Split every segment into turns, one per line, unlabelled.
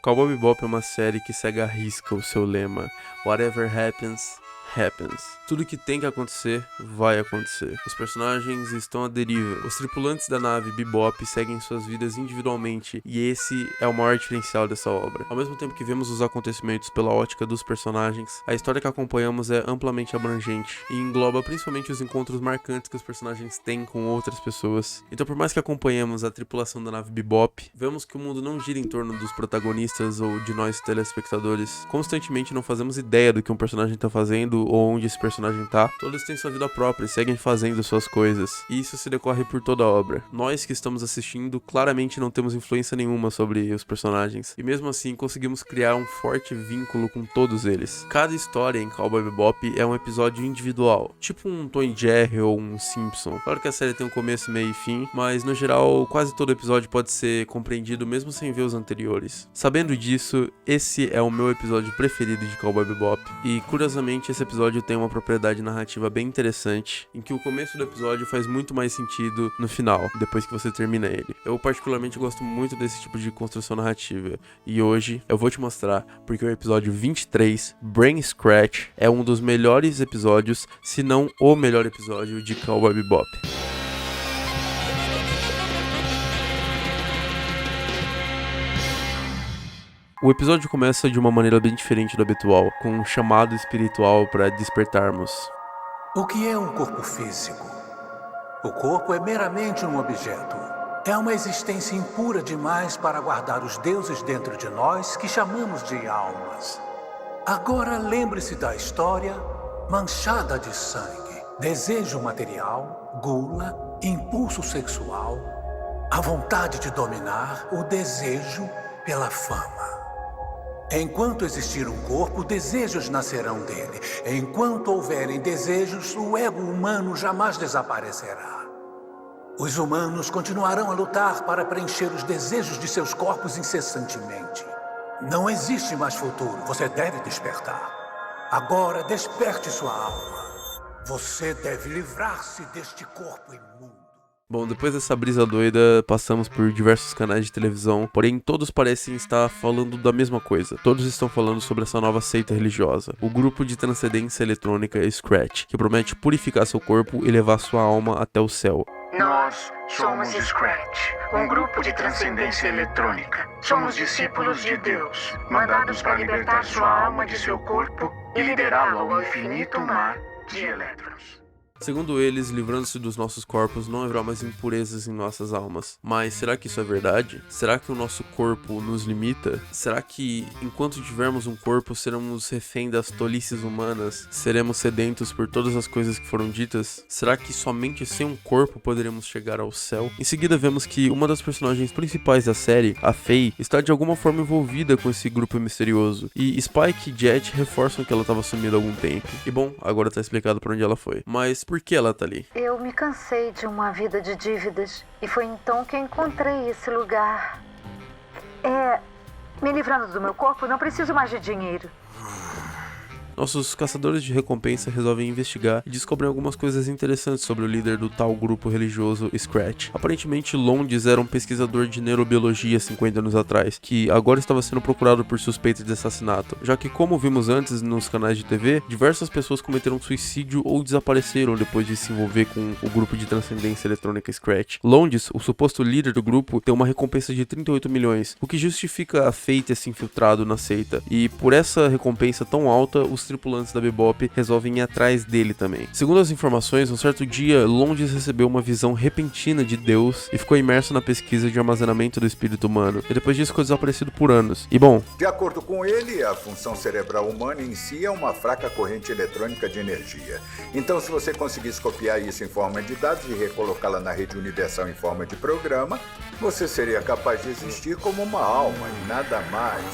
Cowboy Bebop é uma série que segue à risca o seu lema: Whatever happens, happens. Tudo que tem que acontecer, vai acontecer. Os personagens estão à deriva. Os tripulantes da nave Bebop seguem suas vidas individualmente, e esse é o maior diferencial dessa obra. Ao mesmo tempo que vemos os acontecimentos pela ótica dos personagens, a história que acompanhamos é amplamente abrangente e engloba principalmente os encontros marcantes que os personagens têm com outras pessoas. Então, por mais que acompanhemos a tripulação da nave Bebop, vemos que o mundo não gira em torno dos protagonistas ou de nós telespectadores. Constantemente não fazemos ideia do que um personagem está fazendo ou onde esse personagem tá. Todos têm sua vida própria e seguem fazendo suas coisas, e isso se decorre por toda a obra. Nós que estamos assistindo claramente não temos influência nenhuma sobre os personagens, e mesmo assim conseguimos criar um forte vínculo com todos eles. Cada história em Cowboy Bebop é um episódio individual, tipo um Tom e Jerry ou um Simpson. Claro que a série tem um começo, meio e fim, mas no geral quase todo episódio pode ser compreendido mesmo sem ver os anteriores. Sabendo disso, esse é o meu episódio preferido de Cowboy Bebop, e curiosamente esse episódio tem uma propriedade narrativa bem interessante, em que o começo do episódio faz muito mais sentido no final, depois que você termina ele. Eu particularmente gosto muito desse tipo de construção narrativa, e hoje eu vou te mostrar porque o episódio 23, Brain Scratch, é um dos melhores episódios, se não o melhor episódio de Cowboy Bebop. O episódio começa de uma maneira bem diferente do habitual, com um chamado espiritual para despertarmos.
O que é um corpo físico? O corpo é meramente um objeto. É uma existência impura demais para guardar os deuses dentro de nós que chamamos de almas. Agora lembre-se da história manchada de sangue, desejo material, gula, impulso sexual, a vontade de dominar, o desejo pela fama. Enquanto existir um corpo, desejos nascerão dele. Enquanto houverem desejos, o ego humano jamais desaparecerá. Os humanos continuarão a lutar para preencher os desejos de seus corpos incessantemente. Não existe mais futuro, você deve despertar. Agora desperte sua alma. Você deve livrar-se deste corpo imundo.
Bom, depois dessa brisa doida, passamos por diversos canais de televisão, porém todos parecem estar falando da mesma coisa. Todos estão falando sobre essa nova seita religiosa, o grupo de transcendência eletrônica Scratch, que promete purificar seu corpo e levar sua alma até o céu.
Nós somos Scratch, um grupo de transcendência eletrônica. Somos discípulos de Deus, mandados para libertar sua alma de seu corpo e liderá-lo ao infinito mar de elétrons.
Segundo eles, livrando-se dos nossos corpos, não haverá mais impurezas em nossas almas. Mas será que isso é verdade? Será que o nosso corpo nos limita? Será que, enquanto tivermos um corpo, seremos refém das tolices humanas? Seremos sedentos por todas as coisas que foram ditas? Será que somente sem um corpo poderemos chegar ao céu? Em seguida, vemos que uma das personagens principais da série, a Faye, está de alguma forma envolvida com esse grupo misterioso. E Spike e Jet reforçam que ela estava sumida há algum tempo. E bom, agora tá explicado para onde ela foi. Mas por que ela tá ali?
Eu me cansei de uma vida de dívidas e foi então que encontrei esse lugar. Me livrando do meu corpo, não preciso mais de dinheiro.
Nossos caçadores de recompensa resolvem investigar e descobrem algumas coisas interessantes sobre o líder do tal grupo religioso Scratch. Aparentemente, Londes era um pesquisador de neurobiologia 50 anos atrás, que agora estava sendo procurado por suspeita de assassinato, já que, como vimos antes nos canais de TV, diversas pessoas cometeram suicídio ou desapareceram depois de se envolver com o grupo de transcendência eletrônica Scratch. Londes, o suposto líder do grupo, tem uma recompensa de 38 milhões, o que justifica a Faye ter se infiltrado na seita, e por essa recompensa tão alta, os tripulantes da Bebop resolvem ir atrás dele também. Segundo as informações, um certo dia, Londes recebeu uma visão repentina de Deus e ficou imerso na pesquisa de armazenamento do espírito humano, e depois disso ficou desaparecido por anos. E bom,
de acordo com ele, a função cerebral humana em si é uma fraca corrente eletrônica de energia. Então, se você conseguisse copiar isso em forma de dados e recolocá-la na rede universal em forma de programa, você seria capaz de existir como uma alma e nada mais.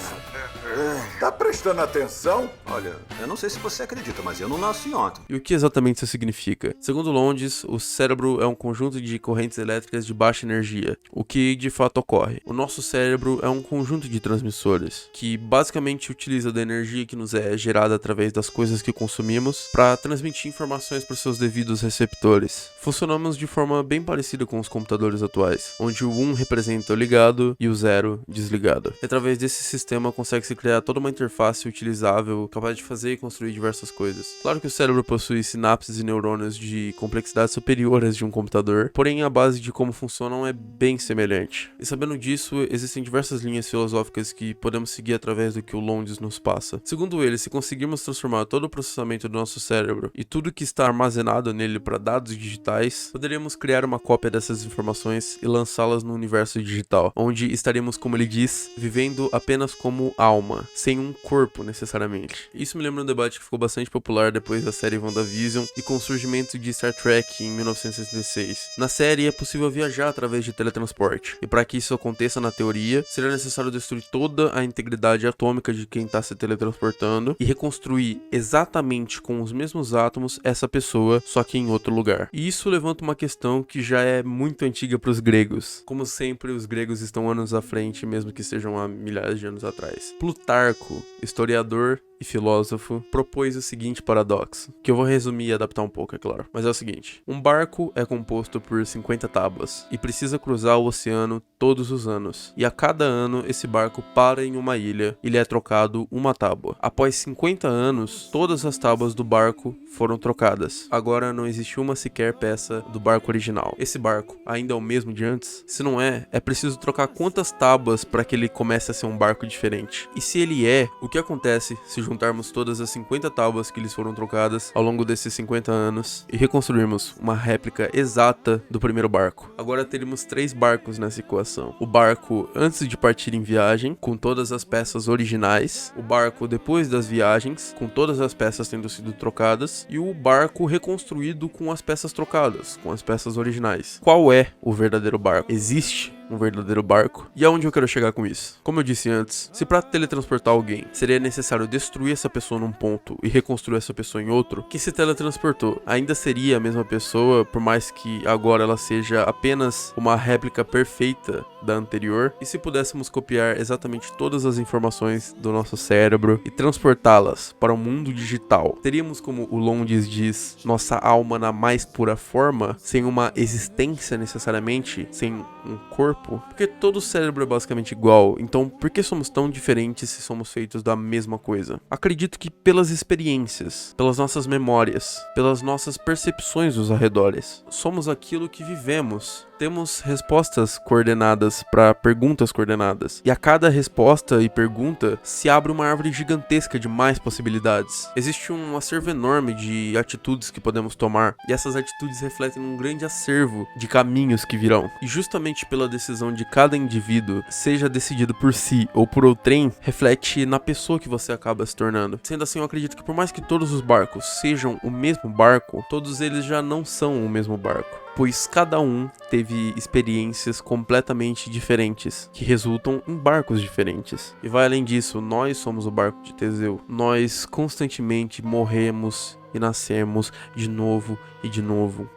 Tá prestando atenção?
Olha, eu não sei se você acredita, mas eu não nasci ontem.
E o que exatamente isso significa? Segundo Londes, o cérebro é um conjunto de correntes elétricas de baixa energia, o que de fato ocorre. O nosso cérebro é um conjunto de transmissores, que basicamente utiliza da energia que nos é gerada através das coisas que consumimos para transmitir informações para seus devidos receptores. Funcionamos de forma bem parecida com os computadores atuais, onde o 1 representa o ligado e o 0 desligado. E através desse sistema consegue-se criar toda uma interface utilizável, capaz de fazer e construir diversas coisas. Claro que o cérebro possui sinapses e neurônios de complexidade superior às de um computador, porém a base de como funcionam é bem semelhante. E sabendo disso, existem diversas linhas filosóficas que podemos seguir através do que o Londes nos passa. Segundo ele, se conseguirmos transformar todo o processamento do nosso cérebro e tudo que está armazenado nele para dados digitais, poderíamos criar uma cópia dessas informações e lançá-las no universo digital, onde estaremos, como ele diz, vivendo apenas como alma, sem um corpo necessariamente. Isso me lembra um debate que ficou bastante popular depois da série WandaVision e com o surgimento de Star Trek em 1966. Na série é possível viajar através de teletransporte, e para que isso aconteça na teoria, seria necessário destruir toda a integridade atômica de quem está se teletransportando e reconstruir exatamente com os mesmos átomos essa pessoa, só que em outro lugar. E isso levanta uma questão que já é muito antiga para os gregos. Como sempre, os gregos estão anos à frente, mesmo que estejam há milhares de anos atrás. Plutarco, historiador e filósofo, propôs o seguinte paradoxo, que eu vou resumir e adaptar um pouco, é claro. Mas é o seguinte: um barco é composto por 50 tábuas e precisa cruzar o oceano todos os anos. E a cada ano, esse barco para em uma ilha e lhe é trocado uma tábua. Após 50 anos, todas as tábuas do barco foram trocadas. Agora não existe uma sequer peça do barco original. Esse barco ainda é o mesmo de antes? Se não é, é preciso trocar quantas tábuas para que ele comece a ser um barco diferente? E se ele é, o que acontece se juntarmos todas as 50 tábuas que lhes foram trocadas ao longo desses 50 anos e reconstruirmos uma réplica exata do primeiro barco? Agora teríamos 3 barcos nessa equação. O barco antes de partir em viagem, com todas as peças originais, o barco depois das viagens, com todas as peças tendo sido trocadas, e o barco reconstruído com as peças trocadas, com as peças originais. Qual é o verdadeiro barco? Existe um verdadeiro barco? E aonde eu quero chegar com isso? Como eu disse antes, se para teletransportar alguém seria necessário destruir essa pessoa num ponto e reconstruir essa pessoa em outro, quem se teletransportou ainda seria a mesma pessoa, por mais que agora ela seja apenas uma réplica perfeita da anterior? E se pudéssemos copiar exatamente todas as informações do nosso cérebro e transportá-las para o mundo digital, teríamos, como o Londes diz, nossa alma na mais pura forma, sem uma existência necessariamente, sem um corpo? Porque todo o cérebro é basicamente igual, então por que somos tão diferentes se somos feitos da mesma coisa? Acredito que pelas experiências, pelas nossas memórias, pelas nossas percepções dos arredores. Somos aquilo que vivemos. Temos respostas coordenadas para perguntas coordenadas. E a cada resposta e pergunta se abre uma árvore gigantesca de mais possibilidades. Existe um acervo enorme de atitudes que podemos tomar. E essas atitudes refletem um grande acervo de caminhos que virão. E justamente pela decisão de cada indivíduo, seja decidido por si ou por outrem, reflete na pessoa que você acaba se tornando. Sendo assim, eu acredito que por mais que todos os barcos sejam o mesmo barco, todos eles já não são o mesmo barco, pois cada um teve experiências completamente diferentes, que resultam em barcos diferentes. E vai além disso, nós somos o barco de Teseu. Nós constantemente morremos e nascemos de novo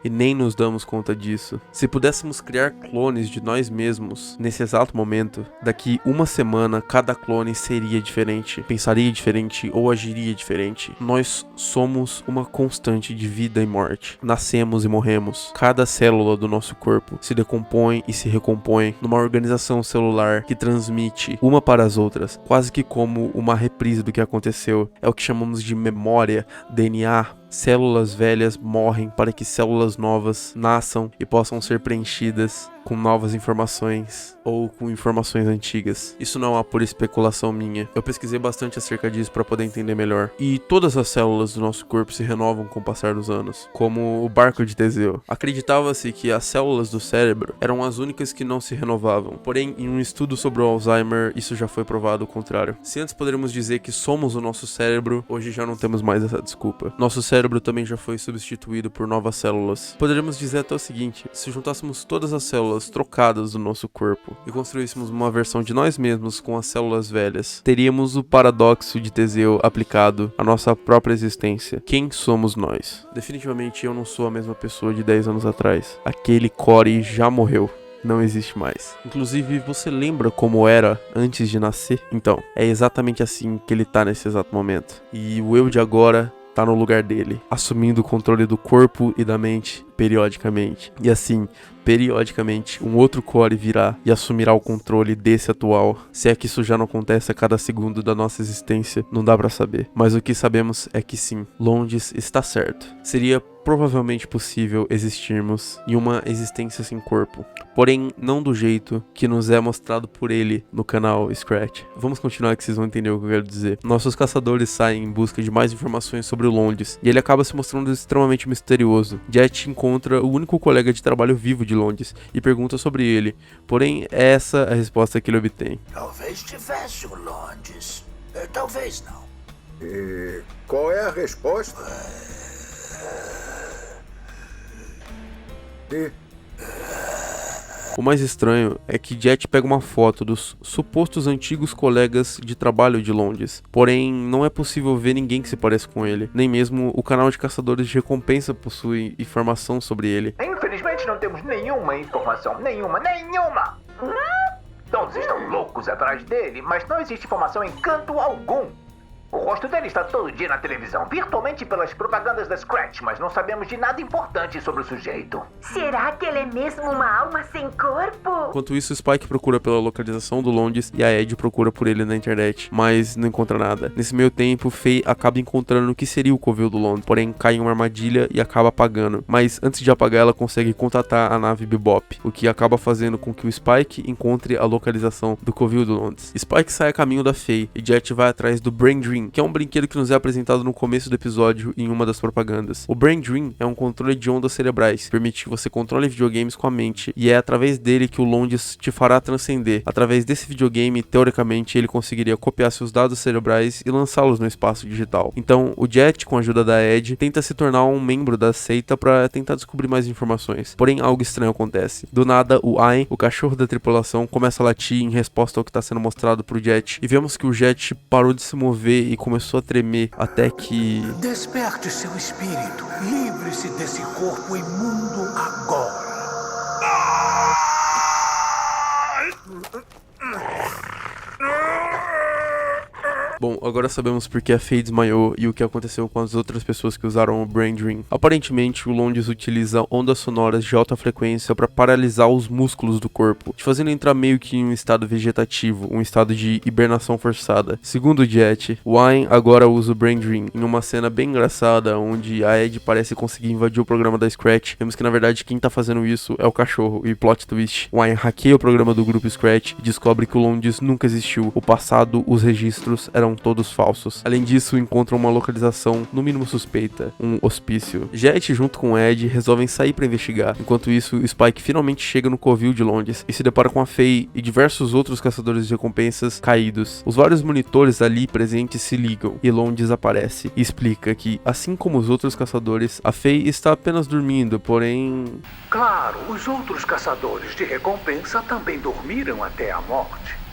e nem nos damos conta disso. Se pudéssemos criar clones de nós mesmos nesse exato momento, daqui uma semana cada clone seria diferente, pensaria diferente ou agiria diferente. Nós somos uma constante de vida e morte. Nascemos e morremos. Cada célula do nosso corpo se decompõe e se recompõe numa organização celular que transmite uma para as outras, quase que como uma reprise do que aconteceu. É o que chamamos de memória, DNA. Células velhas morrem para que células novas nasçam e possam ser preenchidas com novas informações ou com informações antigas. Isso não é uma pura especulação minha. Eu pesquisei bastante acerca disso para poder entender melhor. E todas as células do nosso corpo se renovam com o passar dos anos, como o barco de Teseu. Acreditava-se que as células do cérebro eram as únicas que não se renovavam. Porém, em um estudo sobre o Alzheimer, isso já foi provado o contrário. Se antes poderíamos dizer que somos o nosso cérebro, hoje já não temos mais essa desculpa. Nosso cérebro também já foi substituído por novas células. Poderíamos dizer até o seguinte: se juntássemos todas as células células trocadas do nosso corpo e construíssemos uma versão de nós mesmos com as células velhas, teríamos o paradoxo de Teseu aplicado à nossa própria existência. Quem somos nós? Definitivamente eu não sou a mesma pessoa de 10 anos atrás. Aquele Corey já morreu. Não existe mais. Inclusive, você lembra como era antes de nascer? Então, é exatamente assim que ele tá nesse exato momento. E o eu de agora tá no lugar dele, assumindo o controle do corpo e da mente periodicamente. E assim, periodicamente, um outro Corey virá e assumirá o controle desse atual. Se é que isso já não acontece a cada segundo da nossa existência, não dá pra saber. Mas o que sabemos é que sim, Londes está certo. Seria provavelmente possível existirmos em uma existência sem corpo, porém não do jeito que nos é mostrado por ele no canal Scratch. Vamos continuar que vocês vão entender o que eu quero dizer. Nossos caçadores saem em busca de mais informações sobre o Londes e ele acaba se mostrando extremamente misterioso. Jet encontra o único colega de trabalho vivo de Londes e pergunta sobre ele, porém essa é a resposta que ele obtém.
Talvez tivesse o Londes, talvez não.
E qual é a resposta?
O mais estranho é que Jet pega uma foto dos supostos antigos colegas de trabalho de Londes, porém não é possível ver ninguém que se pareça com ele, nem mesmo o canal de caçadores de recompensa possui informação sobre ele.
Infelizmente não temos nenhuma informação, nenhuma! Todos estão loucos atrás dele, mas não existe informação em canto algum. O rosto dele está todo dia na televisão, virtualmente pelas propagandas da Scratch, mas não sabemos de nada importante sobre o sujeito.
Será que ele é mesmo uma alma sem corpo?
Enquanto isso, Spike procura pela localização do Londes e a Ed procura por ele na internet, mas não encontra nada. Nesse meio tempo, Faye acaba encontrando o que seria o covil do Londes, porém cai em uma armadilha e acaba apagando. Mas antes de apagar, ela consegue contatar a nave Bebop, o que acaba fazendo com que o Spike encontre a localização do covil do Londes. Spike sai a caminho da Faye e Jet vai atrás do Brain Dream, que é um brinquedo que nos é apresentado no começo do episódio em uma das propagandas. O Brain Dream é um controle de ondas cerebrais, que permite que você controle videogames com a mente, e é através dele que o Londes te fará transcender. Através desse videogame, teoricamente, ele conseguiria copiar seus dados cerebrais e lançá-los no espaço digital. Então, o Jet, com a ajuda da Ed, tenta se tornar um membro da seita para tentar descobrir mais informações. Porém, algo estranho acontece. Do nada, o Ayn, o cachorro da tripulação, começa a latir em resposta ao que está sendo mostrado pro Jet, e vemos que o Jet parou de se mover e começou a tremer até que...
Desperte seu espírito. Livre-se desse corpo imundo agora.
Bom, agora sabemos porque a Faye desmaiou e o que aconteceu com as outras pessoas que usaram o Brain Dream. Aparentemente, o Londes utiliza ondas sonoras de alta frequência para paralisar os músculos do corpo, te fazendo entrar meio que em um estado vegetativo, um estado de hibernação forçada. Segundo o Jet, o Ayn agora usa o Brain Dream em uma cena bem engraçada, onde a Ed parece conseguir invadir o programa da Scratch. Vemos que na verdade quem tá fazendo isso é o cachorro, e plot twist, o Ayn hackeia o programa do grupo Scratch e descobre que o Londes nunca existiu. O passado, os registros eram todos falsos. Além disso, encontram uma localização no mínimo suspeita, um hospício. Jet junto com Ed resolvem sair para investigar. Enquanto isso, o Spike finalmente chega no covil de Londes e se depara com a Faye e diversos outros caçadores de recompensas caídos. Os vários monitores ali presentes se ligam e Londes aparece e explica que, assim como os outros caçadores, a Faye está apenas dormindo, porém...
Claro, os outros caçadores de recompensa também dormiram até a morte.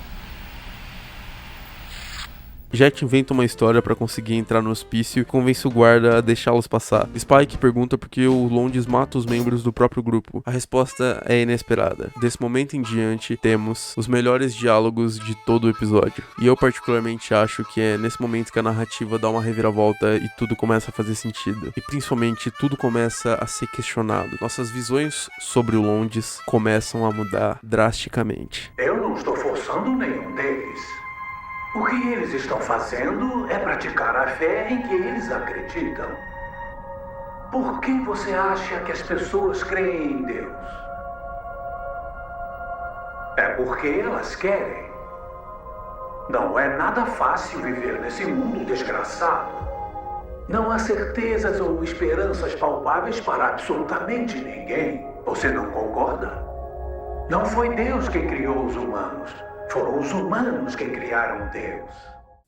Jet inventa uma história para conseguir entrar no hospício e convence o guarda a deixá-los passar. Spike pergunta por que o Londes mata os membros do próprio grupo. A resposta é inesperada. Desse momento em diante, temos os melhores diálogos de todo o episódio. E eu particularmente acho que é nesse momento que a narrativa dá uma reviravolta e tudo começa a fazer sentido. E principalmente, tudo começa a ser questionado. Nossas visões sobre o Londes começam a mudar drasticamente.
Eu não estou forçando nenhum deles. O que eles estão fazendo é praticar a fé em que eles acreditam. Por que você acha que as pessoas creem em Deus? É porque elas querem. Não é nada fácil viver nesse mundo desgraçado. Não há certezas ou esperanças palpáveis para absolutamente ninguém. Você não concorda? Não foi Deus quem criou os humanos. Foram os humanos que criaram Deus.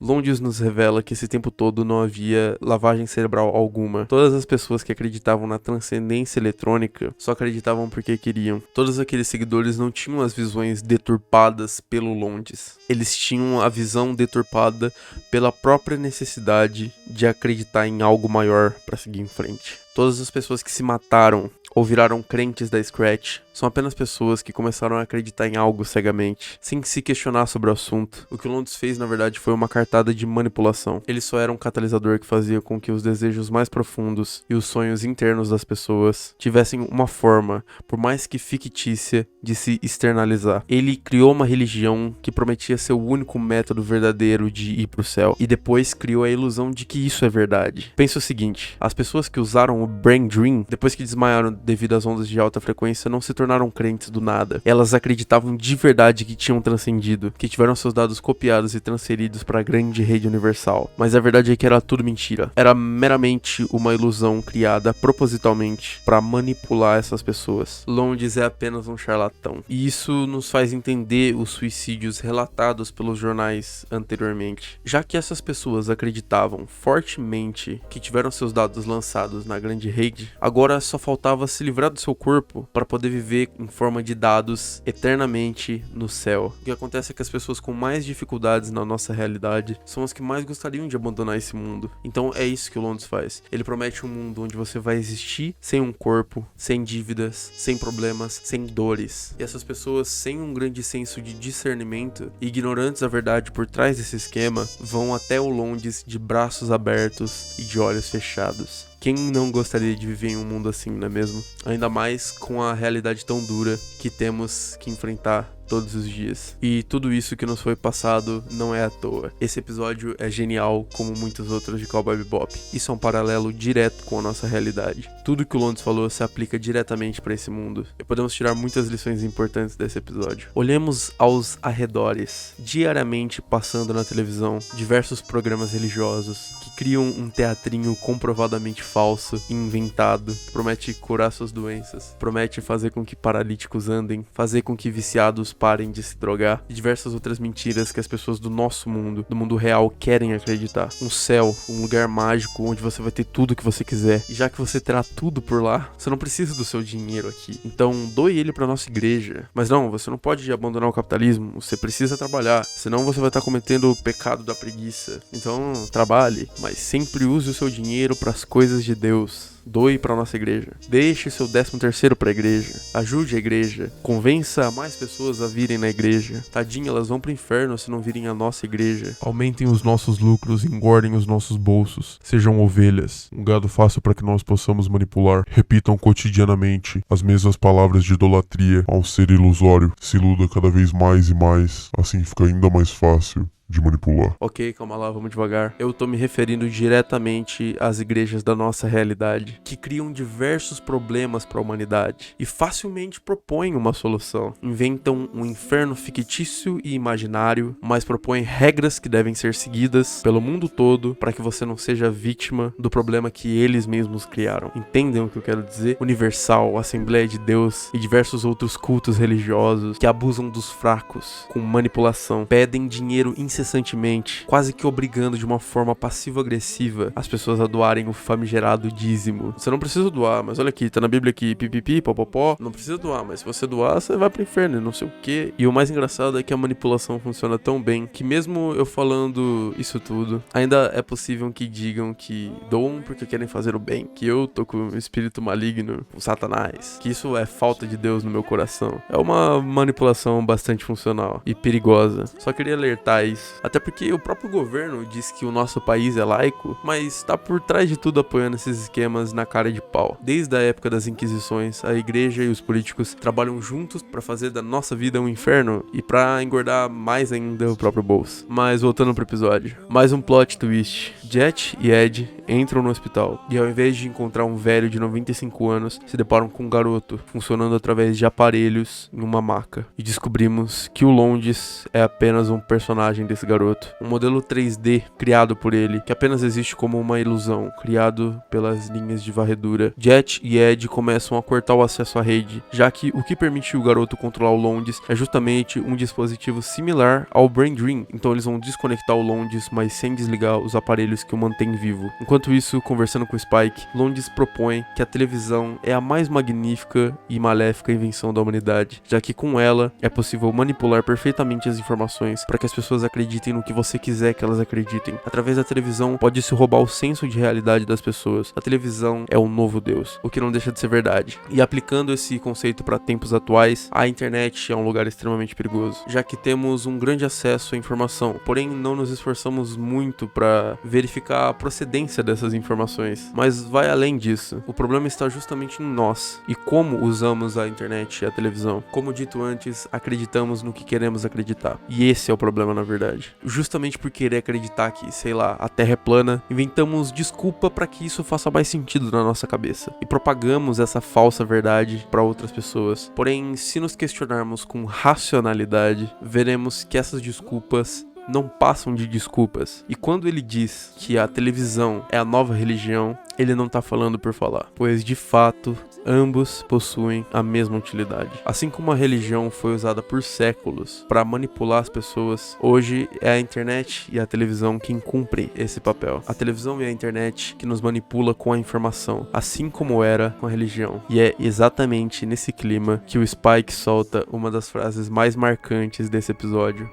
Londres nos revela que esse tempo todo não havia lavagem cerebral alguma. Todas as pessoas que acreditavam na transcendência eletrônica só acreditavam porque queriam. Todos aqueles seguidores não tinham as visões deturpadas pelo Londres. Eles tinham a visão deturpada pela própria necessidade de acreditar em algo maior para seguir em frente. Todas as pessoas que se mataram ou viraram crentes da Scratch são apenas pessoas que começaram a acreditar em algo cegamente, sem se questionar sobre o assunto. O que o Londres fez, na verdade, foi uma cartada de manipulação. Ele só era um catalisador que fazia com que os desejos mais profundos e os sonhos internos das pessoas tivessem uma forma, por mais que fictícia, de se externalizar. Ele criou uma religião que prometia ser o único método verdadeiro de ir pro céu, e depois criou a ilusão de que isso é verdade. Pensa o seguinte, as pessoas que usaram o Brain Dream, depois que desmaiaram devido às ondas de alta frequência, não se tornaram crentes do nada. Elas acreditavam de verdade que tinham transcendido, que tiveram seus dados copiados e transferidos para a grande rede universal. Mas a verdade é que era tudo mentira. Era meramente uma ilusão criada propositalmente para manipular essas pessoas. Londres é apenas um charlatão. E isso nos faz entender os suicídios relatados pelos jornais anteriormente. Já que essas pessoas acreditavam fortemente que tiveram seus dados lançados na grande rede, agora só faltava se livrar do seu corpo para poder viver em forma de dados eternamente no céu. O que acontece é que as pessoas com mais dificuldades na nossa realidade são as que mais gostariam de abandonar esse mundo. Então é isso que o Londres faz. Ele promete um mundo onde você vai existir sem um corpo, sem dívidas, sem problemas, sem dores. E essas pessoas, sem um grande senso de discernimento, ignorantes da verdade por trás desse esquema, vão até o Londres de braços abertos e de olhos fechados. Quem não gostaria de viver em um mundo assim, não é mesmo? Ainda mais com a realidade tão dura que temos que enfrentar todos os dias. E tudo isso que nos foi passado não é à toa. Esse episódio é genial, como muitos outros de Cowboy Bebop. Isso é um paralelo direto com a nossa realidade. Tudo que o Londres falou se aplica diretamente para esse mundo. E podemos tirar muitas lições importantes desse episódio. Olhemos aos arredores. Diariamente passando na televisão diversos programas religiosos que criam um teatrinho comprovadamente falso e inventado. Promete curar suas doenças. Promete fazer com que paralíticos andem. Fazer com que viciados parem de se drogar, e diversas outras mentiras que as pessoas do nosso mundo, do mundo real, querem acreditar. Um céu, um lugar mágico onde você vai ter tudo que você quiser, e já que você terá tudo por lá, você não precisa do seu dinheiro aqui, então doe ele pra nossa igreja. Mas não, você não pode abandonar o capitalismo, você precisa trabalhar, senão você vai estar cometendo o pecado da preguiça. Então trabalhe, mas sempre use o seu dinheiro para as coisas de Deus. Doe para nossa igreja. Deixe seu 13º para a igreja. Ajude a igreja. Convença mais pessoas a virem na igreja. Tadinha, elas vão pro inferno se não virem a nossa igreja.
Aumentem os nossos lucros, engordem os nossos bolsos. Sejam ovelhas. Um gado fácil para que nós possamos manipular. Repitam cotidianamente as mesmas palavras de idolatria ao ser ilusório. Se iluda cada vez mais e mais. Assim fica ainda mais fácil de manipular.
Ok, calma lá, vamos devagar. Eu tô me referindo diretamente às igrejas da nossa realidade, que criam diversos problemas para a humanidade e facilmente propõem uma solução. Inventam um inferno fictício e imaginário, mas propõem regras que devem ser seguidas pelo mundo todo para que você não seja vítima do problema que eles mesmos criaram. Entendem o que eu quero dizer? Universal, Assembleia de Deus e diversos outros cultos religiosos que abusam dos fracos com manipulação, pedem dinheiro incessantemente, quase que obrigando de uma forma passivo-agressiva as pessoas a doarem o famigerado dízimo. Você não precisa doar, mas olha aqui, tá na Bíblia aqui, pipipi, popopó, não precisa doar, mas se você doar, você vai pro inferno, não sei o que. E o mais engraçado é que a manipulação funciona tão bem, que mesmo eu falando isso tudo, ainda é possível que digam que doam porque querem fazer o bem, que eu tô com o espírito maligno, o Satanás, que isso é falta de Deus no meu coração. É uma manipulação bastante funcional e perigosa. Só queria alertar isso. Até porque o próprio governo diz que o nosso país é laico, mas tá por trás de tudo apoiando esses esquemas na cara de pau. Desde a época das Inquisições, a igreja e os políticos trabalham juntos pra fazer da nossa vida um inferno e pra engordar mais ainda o próprio bolso. Mas voltando pro episódio, mais um plot twist. Jet e Ed entram no hospital e, ao invés de encontrar um velho de 95 anos, se deparam com um garoto funcionando através de aparelhos em uma maca. E descobrimos que o Londes é apenas um personagem desse garoto, um modelo 3D criado por ele, que apenas existe como uma ilusão, criado pelas linhas de varredura. Jet e Ed começam a cortar o acesso à rede, já que o que permitiu o garoto controlar o Londes é justamente um dispositivo similar ao Brain Dream. Então eles vão desconectar o Londes, mas sem desligar os aparelhos que o mantêm vivo. Enquanto isso, conversando com o Spike, Londes propõe que a televisão é a mais magnífica e maléfica invenção da humanidade, já que com ela é possível manipular perfeitamente as informações para que as pessoas acreditem no que você quiser que elas acreditem. Através da televisão pode-se roubar o senso de realidade das pessoas. A televisão é o novo Deus, o que não deixa de ser verdade. E aplicando esse conceito para tempos atuais, a internet é um lugar extremamente perigoso, já que temos um grande acesso à informação, porém não nos esforçamos muito para verificar a procedência dessas informações. Mas vai além disso. O problema está justamente em nós e como usamos a internet e a televisão. Como dito antes, acreditamos no que queremos acreditar. E esse é o problema, na verdade. Justamente por querer acreditar que, sei lá, a Terra é plana, inventamos desculpa para que isso faça mais sentido na nossa cabeça e propagamos essa falsa verdade para outras pessoas. Porém, se nos questionarmos com racionalidade, veremos que essas desculpas não passam de desculpas. E quando ele diz que a televisão é a nova religião, ele não tá falando por falar, pois de fato ambos possuem a mesma utilidade. Assim como a religião foi usada por séculos para manipular as pessoas, hoje é a internet e a televisão quem cumprem esse papel. A televisão e a internet que nos manipula com a informação, assim como era com a religião. E é exatamente nesse clima que o Spike solta uma das frases mais marcantes desse episódio.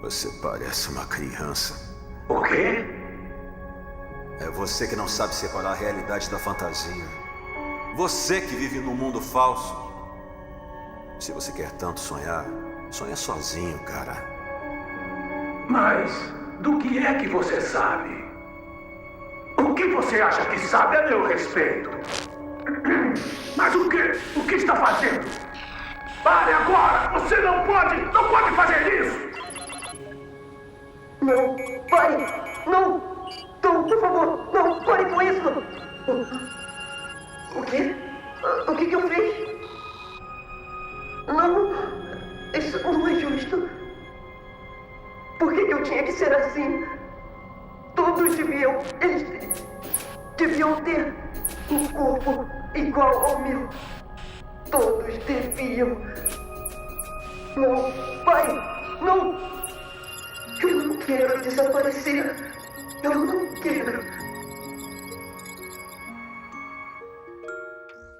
Você parece uma criança.
O quê?
É você que não sabe separar a realidade da fantasia. Você que vive num mundo falso. Se você quer tanto sonhar, sonha sozinho, cara.
Mas do que é que você sabe? O que você acha que sabe a meu respeito? Mas o que? O que está fazendo? Pare agora! Você não pode fazer isso!
Não, pare! Não! Tom, por favor, não, pare com isso! O quê? O que eu fiz? Não, isso não é justo. Por que eu tinha que ser assim? Todos eles deviam ter um corpo igual ao meu. Todos deviam. Não, pai, não! Eu não quero desaparecer. Eu não quero.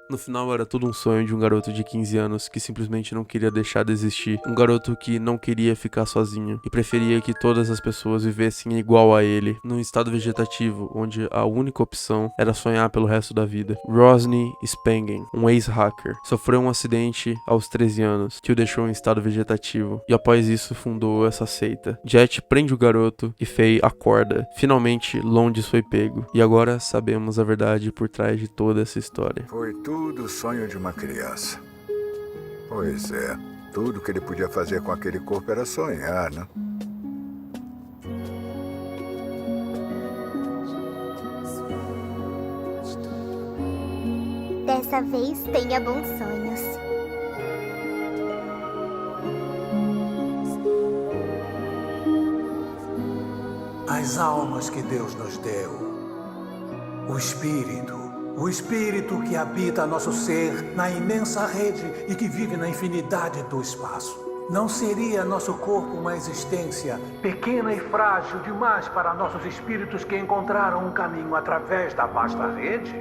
No final era tudo um sonho de um garoto de 15 anos que simplesmente não queria deixar de existir. Um garoto que não queria ficar sozinho e preferia que todas as pessoas vivessem igual a ele, num estado vegetativo, onde a única opção era sonhar pelo resto da vida. Rosny Spangen, um ex-hacker, sofreu um acidente aos 13 anos que o deixou em estado vegetativo e após isso fundou essa seita. Jet prende o garoto e Faye acorda. Finalmente, Londes foi pego e agora sabemos a verdade por trás de toda essa história.
Foi tudo o sonho de uma criança. Pois é, tudo que ele podia fazer com aquele corpo era sonhar, né?
Dessa vez, tenha bons sonhos.
As almas que Deus nos deu, o Espírito que habita nosso ser na imensa rede e que vive na infinidade do espaço. Não seria nosso corpo uma existência pequena e frágil demais para nossos espíritos que encontraram um caminho através da vasta rede?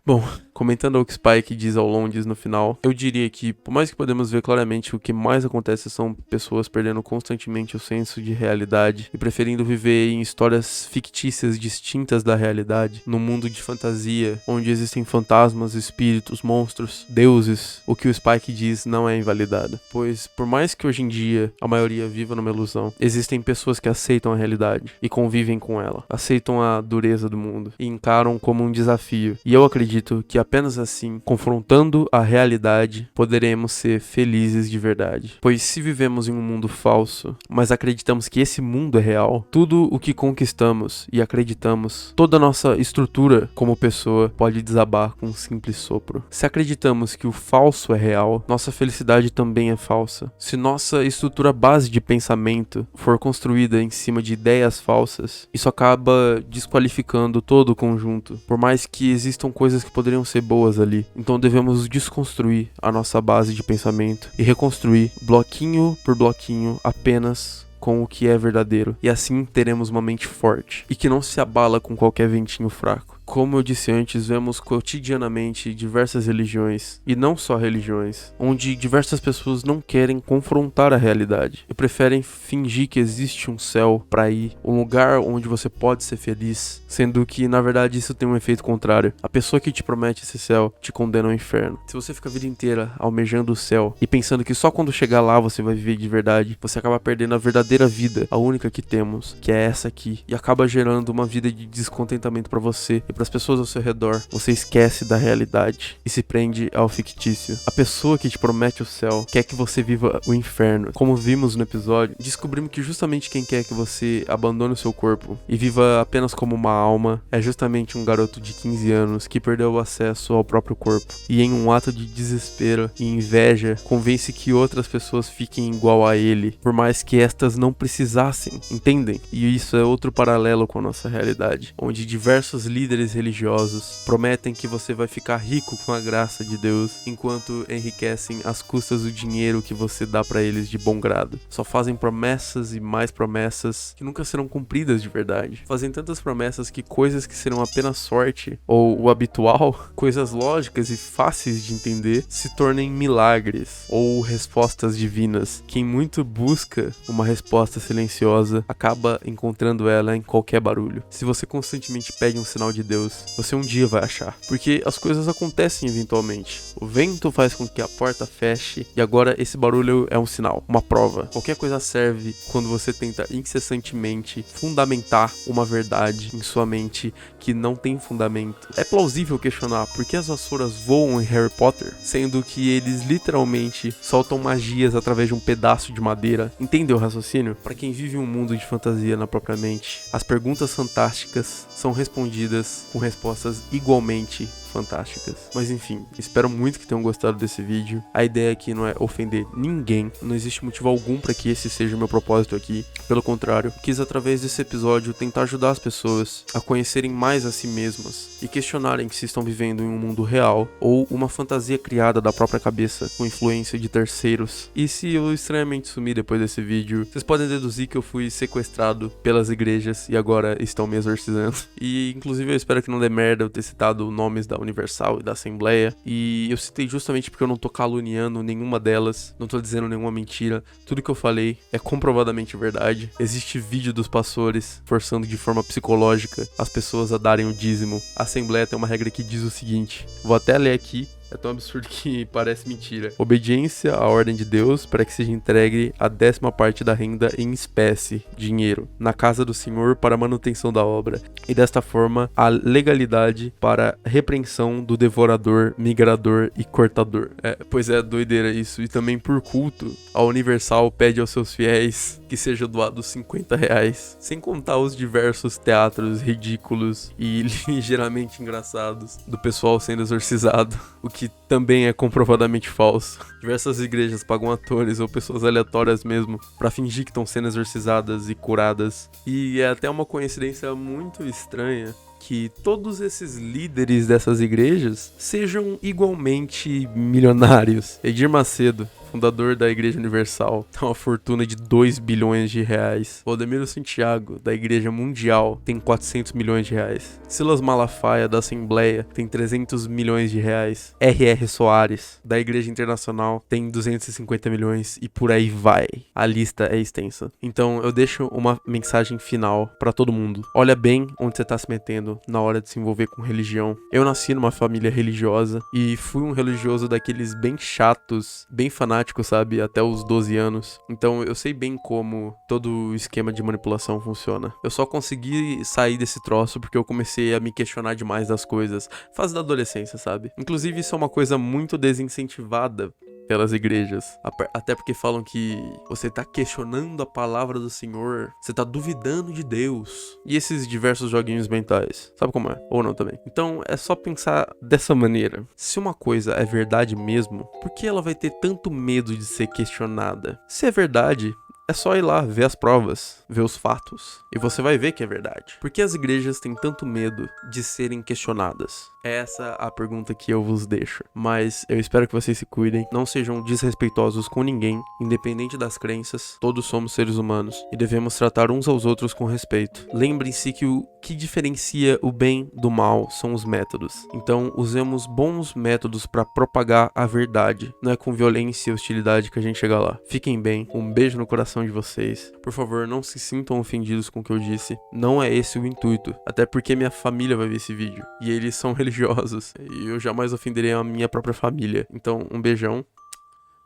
Bom, comentando ao que Spike diz ao Londes no final, eu diria que, por mais que podemos ver claramente o que mais acontece são pessoas perdendo constantemente o senso de realidade e preferindo viver em histórias fictícias distintas da realidade, num mundo de fantasia, onde existem fantasmas, espíritos, monstros, deuses, o que o Spike diz não é invalidado. Pois, por mais que hoje em dia a maioria viva numa ilusão, existem pessoas que aceitam a realidade e convivem com ela, aceitam a dureza do mundo e encaram como um desafio. E eu acredito que apenas assim, confrontando a realidade, poderemos ser felizes de verdade. Pois se vivemos em um mundo falso, mas acreditamos que esse mundo é real, tudo o que conquistamos e acreditamos, toda a nossa estrutura como pessoa pode desabar com um simples sopro. Se acreditamos que o falso é real, nossa felicidade também é falsa. Se nossa estrutura base de pensamento for construída em cima de ideias falsas, isso acaba desqualificando todo o conjunto, por mais que existam coisas que poderiam ser boas ali. Então devemos desconstruir a nossa base de pensamento e reconstruir bloquinho por bloquinho apenas com o que é verdadeiro, e assim teremos uma mente forte e que não se abala com qualquer ventinho fraco. Como eu disse antes, vemos cotidianamente diversas religiões, e não só religiões, onde diversas pessoas não querem confrontar a realidade e preferem fingir que existe um céu para ir, um lugar onde você pode ser feliz, sendo que na verdade isso tem um efeito contrário. A pessoa que te promete esse céu te condena ao inferno. Se você fica a vida inteira almejando o céu e pensando que só quando chegar lá você vai viver de verdade, você acaba perdendo a verdadeira vida, a única que temos, que é essa aqui, e acaba gerando uma vida de descontentamento para você e para as pessoas ao seu redor. Você esquece da realidade e se prende ao fictício. A pessoa que te promete o céu quer que você viva o inferno. Como vimos no episódio, descobrimos que justamente quem quer que você abandone o seu corpo e viva apenas como uma alma é justamente um garoto de 15 anos que perdeu o acesso ao próprio corpo e, em um ato de desespero e inveja, convence que outras pessoas fiquem igual a ele, por mais que estas não precisassem, entendem? E isso é outro paralelo com a nossa realidade, onde diversos líderes religiosos prometem que você vai ficar rico com a graça de Deus, enquanto enriquecem às custas do dinheiro que você dá pra eles de bom grado. Só fazem promessas e mais promessas que nunca serão cumpridas de verdade. Fazem tantas promessas que coisas que serão apenas sorte ou o habitual, coisas lógicas e fáceis de entender, se tornem milagres ou respostas divinas. Quem muito busca uma resposta silenciosa acaba encontrando ela em qualquer barulho. Se você constantemente pede um sinal de Deus, você um dia vai achar, porque as coisas acontecem eventualmente. O vento faz com que a porta feche e agora esse barulho é um sinal, uma prova. Qualquer coisa serve quando você tenta incessantemente fundamentar uma verdade em sua mente que não tem fundamento. É plausível questionar por que as vassouras voam em Harry Potter, sendo que eles literalmente soltam magias através de um pedaço de madeira. Entendeu o raciocínio? Para quem vive um mundo de fantasia na própria mente, as perguntas fantásticas são respondidas com respostas igualmente fantásticas. Mas enfim, espero muito que tenham gostado desse vídeo. A ideia aqui não é ofender ninguém, não existe motivo algum para que esse seja o meu propósito aqui. Pelo contrário, quis através desse episódio tentar ajudar as pessoas a conhecerem mais a si mesmas e questionarem se estão vivendo em um mundo real ou uma fantasia criada da própria cabeça com influência de terceiros. E se eu estranhamente sumir depois desse vídeo, vocês podem deduzir que eu fui sequestrado pelas igrejas e agora estão me exorcizando. E inclusive eu espero que não dê merda eu ter citado nomes da Universal e da Assembleia, e eu citei justamente porque eu não tô caluniando nenhuma delas, não tô dizendo nenhuma mentira, tudo que eu falei é comprovadamente verdade. Existe vídeo dos pastores forçando de forma psicológica as pessoas a darem o dízimo. A Assembleia tem uma regra que diz o seguinte, vou até ler aqui, é tão absurdo que parece mentira. Obediência à ordem de Deus para que seja entregue a 10ª parte da renda em espécie, dinheiro, na casa do Senhor para a manutenção da obra. E desta forma, a legalidade para repreensão do devorador, migrador e cortador. Pois é, doideira isso. E também por culto, a Universal pede aos seus fiéis que seja doado R$50, sem contar os diversos teatros ridículos e ligeiramente engraçados do pessoal sendo exorcizado, o que também é comprovadamente falso. Diversas igrejas pagam atores ou pessoas aleatórias mesmo pra fingir que estão sendo exorcizadas e curadas. E é até uma coincidência muito estranha que todos esses líderes dessas igrejas sejam igualmente milionários. Edir Macedo, fundador da Igreja Universal, tem uma fortuna de 2 bilhões de reais. Valdemiro Santiago, da Igreja Mundial, tem 400 milhões de reais. Silas Malafaia, da Assembleia, tem 300 milhões de reais. R.R. Soares, da Igreja Internacional, tem 250 milhões e por aí vai. A lista é extensa. Então eu deixo uma mensagem final pra todo mundo. Olha bem onde você tá se metendo na hora de se envolver com religião. Eu nasci numa família religiosa e fui um religioso daqueles bem chatos, bem fanáticos, fanático, sabe? Até os 12 anos. Então eu sei bem como todo o esquema de manipulação funciona. Eu só consegui sair desse troço porque eu comecei a me questionar demais das coisas. Fase da adolescência, sabe? Inclusive isso é uma coisa muito desincentivada pelas igrejas, até porque falam que você tá questionando a palavra do Senhor, você tá duvidando de Deus, e esses diversos joguinhos mentais, sabe como é? Ou não também. Então é só pensar dessa maneira: se uma coisa é verdade mesmo, por que ela vai ter tanto medo de ser questionada? Se é verdade, é só ir lá, ver as provas, ver os fatos, e você vai ver que é verdade. Por que as igrejas têm tanto medo de serem questionadas? Essa é a pergunta que eu vos deixo. Mas eu espero que vocês se cuidem, não sejam desrespeitosos com ninguém, independente das crenças. Todos somos seres humanos e devemos tratar uns aos outros com respeito. Lembrem-se que o que diferencia o bem do mal são os métodos. Então usemos bons métodos para propagar a verdade. Não é com violência e hostilidade que a gente chega lá. Fiquem bem, um beijo no coração de vocês. Por favor, não se sintam ofendidos com o que eu disse. Não é esse o intuito. Até porque minha família vai ver esse vídeo. E eles são religiosos. E eu jamais ofenderei a minha própria família. Então, um beijão.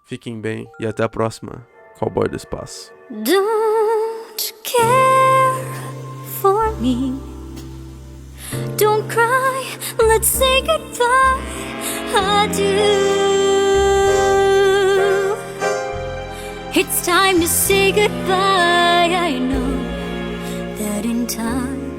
Fiquem bem. E até a próxima. Cowboy do Espaço.
Don't care for me. Don't cry. Let's say goodbye. I do. It's time to say goodbye. I know that in time